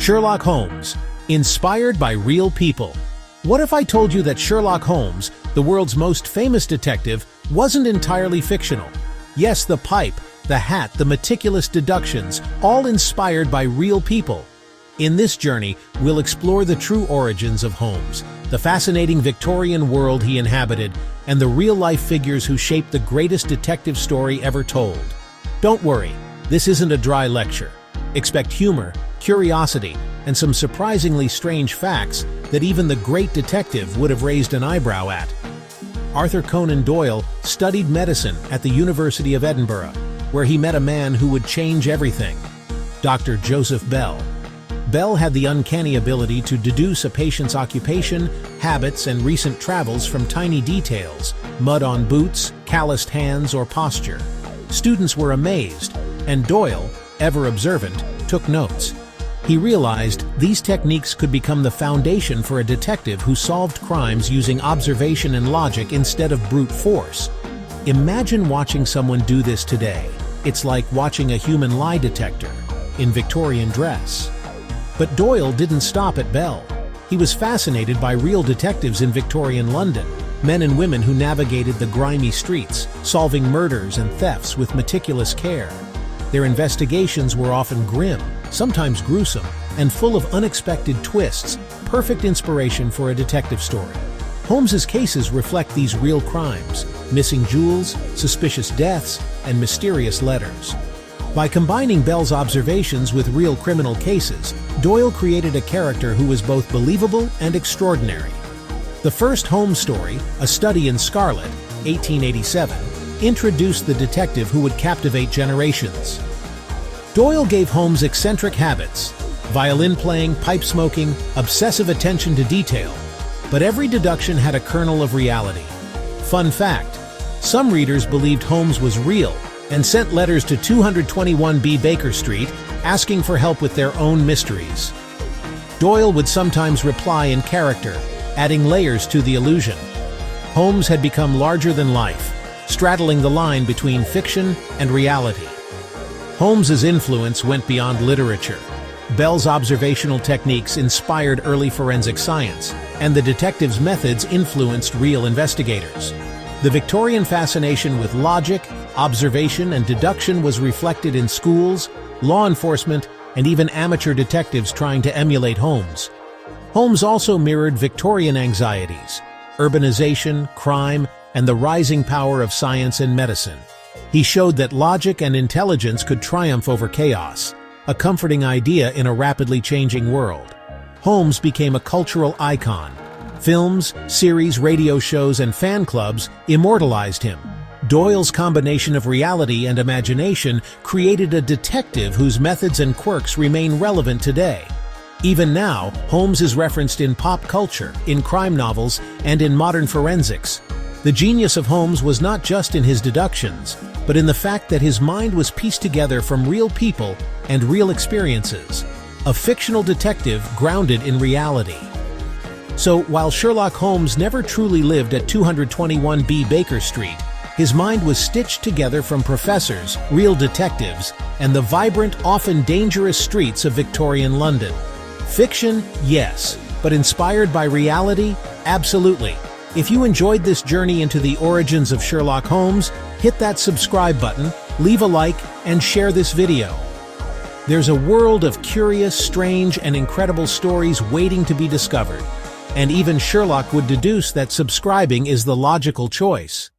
Sherlock Holmes, inspired by real people. What if I told you that Sherlock Holmes, the world's most famous detective, wasn't entirely fictional? Yes, the pipe, the hat, the meticulous deductions, all inspired by real people. In this journey, we'll explore the true origins of Holmes, the fascinating Victorian world he inhabited, and the real-life figures who shaped the greatest detective story ever told. Don't worry, this isn't a dry lecture. Expect humor, curiosity, and some surprisingly strange facts that even the great detective would have raised an eyebrow at. Arthur Conan Doyle studied medicine at the University of Edinburgh, where he met a man who would change everything, Dr. Joseph Bell. Bell had the uncanny ability to deduce a patient's occupation, habits, and recent travels from tiny details, mud on boots, calloused hands, or posture. Students were amazed, and Doyle, ever observant, took notes. He realized these techniques could become the foundation for a detective who solved crimes using observation and logic instead of brute force. Imagine watching someone do this today. It's like watching a human lie detector in Victorian dress. But Doyle didn't stop at Bell. He was fascinated by real detectives in Victorian London, men and women who navigated the grimy streets, solving murders and thefts with meticulous care. Their investigations were often grim, sometimes gruesome, and full of unexpected twists, perfect inspiration for a detective story. Holmes's cases reflect these real crimes: missing jewels, suspicious deaths, and mysterious letters. By combining Bell's observations with real criminal cases, Doyle created a character who was both believable and extraordinary. The first Holmes story, A Study in Scarlet, 1887, introduced the detective who would captivate generations. Doyle gave Holmes eccentric habits: violin playing, pipe smoking, obsessive attention to detail. But every deduction had a kernel of reality. Fun fact: some readers believed Holmes was real and sent letters to 221B Baker Street asking for help with their own mysteries. Doyle would sometimes reply in character, adding layers to the illusion. Holmes had become larger than life, straddling the line between fiction and reality. Holmes's influence went beyond literature. Bell's observational techniques inspired early forensic science, and the detective's methods influenced real investigators. The Victorian fascination with logic, observation, and deduction was reflected in schools, law enforcement, and even amateur detectives trying to emulate Holmes. Holmes also mirrored Victorian anxieties: urbanization, crime, and the rising power of science and medicine. He showed that logic and intelligence could triumph over chaos, a comforting idea in a rapidly changing world. Holmes became a cultural icon. Films, series, radio shows, and fan clubs immortalized him. Doyle's combination of reality and imagination created a detective whose methods and quirks remain relevant today. Even now, Holmes is referenced in pop culture, in crime novels, and in modern forensics. The genius of Holmes was not just in his deductions, but in the fact that his mind was pieced together from real people and real experiences. A fictional detective grounded in reality. So, while Sherlock Holmes never truly lived at 221B Baker Street, his mind was stitched together from professors, real detectives, and the vibrant, often dangerous streets of Victorian London. Fiction, yes, but inspired by reality, absolutely. If you enjoyed this journey into the origins of Sherlock Holmes, hit that subscribe button, leave a like, and share this video. There's a world of curious, strange, and incredible stories waiting to be discovered. And even Sherlock would deduce that subscribing is the logical choice.